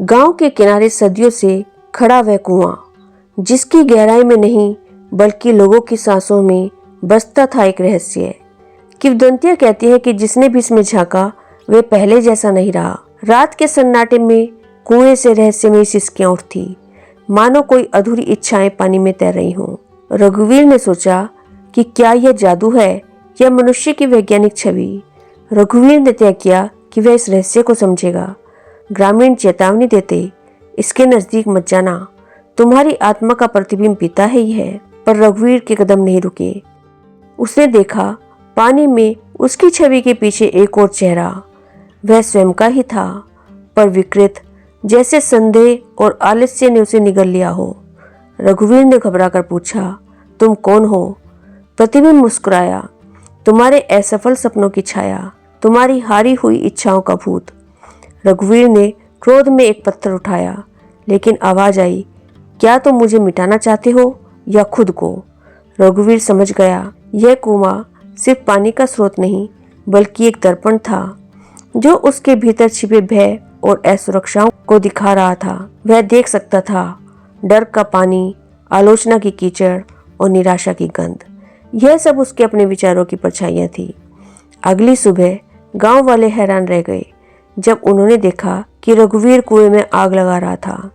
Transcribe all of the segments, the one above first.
गांव के किनारे सदियों से खड़ा वह कुआं, जिसकी गहराई में नहीं बल्कि लोगों की सांसों में बसता था एक रहस्य। किंवदंतियां कहती हैं कि जिसने भी इसमें झांका वह पहले जैसा नहीं रहा। रात के सन्नाटे में कुएं से रहस्यमयी सिसकियां उठती, मानो कोई अधूरी इच्छाएं पानी में तैर रही हों। रघुवीर ने सोचा कि क्या यह जादू है या मनुष्य की वैज्ञानिक छवि। रघुवीर ने तय किया कि वह इस रहस्य को समझेगा। ग्रामीण चेतावनी देते, इसके नजदीक मत जाना, तुम्हारी आत्मा का प्रतिबिंब पीता ही है। पर रघुवीर के कदम नहीं रुके। उसने देखा पानी में उसकी छवि के पीछे एक और चेहरा। वह स्वयं का ही था, पर विकृत, जैसे संदेह और आलस्य ने उसे निगल लिया हो। रघुवीर ने घबराकर पूछा, तुम कौन हो? प्रतिबिंब मुस्कुराया, तुम्हारे असफल सपनों की छाया, तुम्हारी हारी हुई इच्छाओं का भूत। रघुवीर ने क्रोध में एक पत्थर उठाया, लेकिन आवाज आई, क्या तुम मुझे मिटाना चाहते हो या खुद को? रघुवीर समझ गया, यह कुआं सिर्फ पानी का स्रोत नहीं बल्कि एक दर्पण था, जो उसके भीतर छिपे भय और असुरक्षाओं को दिखा रहा था। वह देख सकता था डर का पानी, आलोचना की कीचड़ और निराशा की गंध। यह सब उसके अपने विचारों की परछाइयां थी। अगली सुबह गांव वाले हैरान रह गए जब उन्होंने देखा कि रघुवीर कुएं में आग लगा रहा था।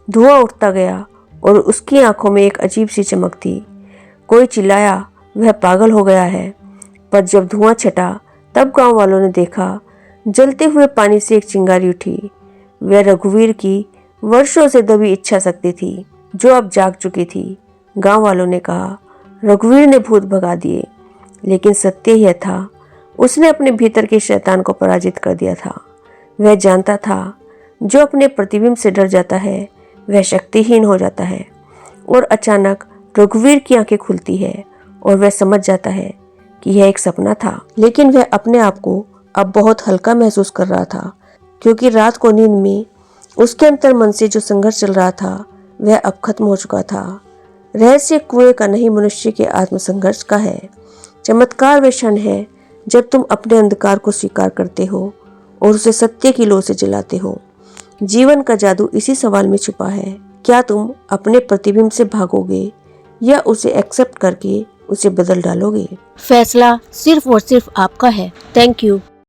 धुआं उठता गया और उसकी आंखों में एक अजीब सी चमक थी। कोई चिल्लाया, वह पागल हो गया है। पर जब धुआं छटा तब गांव वालों ने देखा जलते हुए पानी से एक चिंगारी उठी। वह रघुवीर की वर्षों से दबी इच्छा शक्ति थी, जो अब जाग चुकी थी। गांव वालों ने कहा, रघुवीर ने भूत भगा दिए, लेकिन सत्य यह था, उसने अपने भीतर के शैतान को पराजित कर दिया था। वह जानता था, जो अपने प्रतिबिंब से डर जाता है वह शक्तिहीन हो जाता है। और अचानक रघुवीर की आंखें खुलती है और वह समझ जाता है कि यह एक सपना था। लेकिन वह अपने आप को अब बहुत हल्का महसूस कर रहा था, क्योंकि रात को नींद में उसके अंतर मन से जो संघर्ष चल रहा था वह अब खत्म हो चुका था। रहस्य कुएं का नहीं, मनुष्य के आत्मसंघर्ष का है। चमत्कार वे क्षण है जब तुम अपने अंधकार को स्वीकार करते हो और उसे सत्य की लौ से जलाते हो। जीवन का जादू इसी सवाल में छुपा है, क्या तुम अपने प्रतिबिंब से भागोगे या उसे एक्सेप्ट करके उसे बदल डालोगे? फैसला सिर्फ और सिर्फ आपका है। Thank you.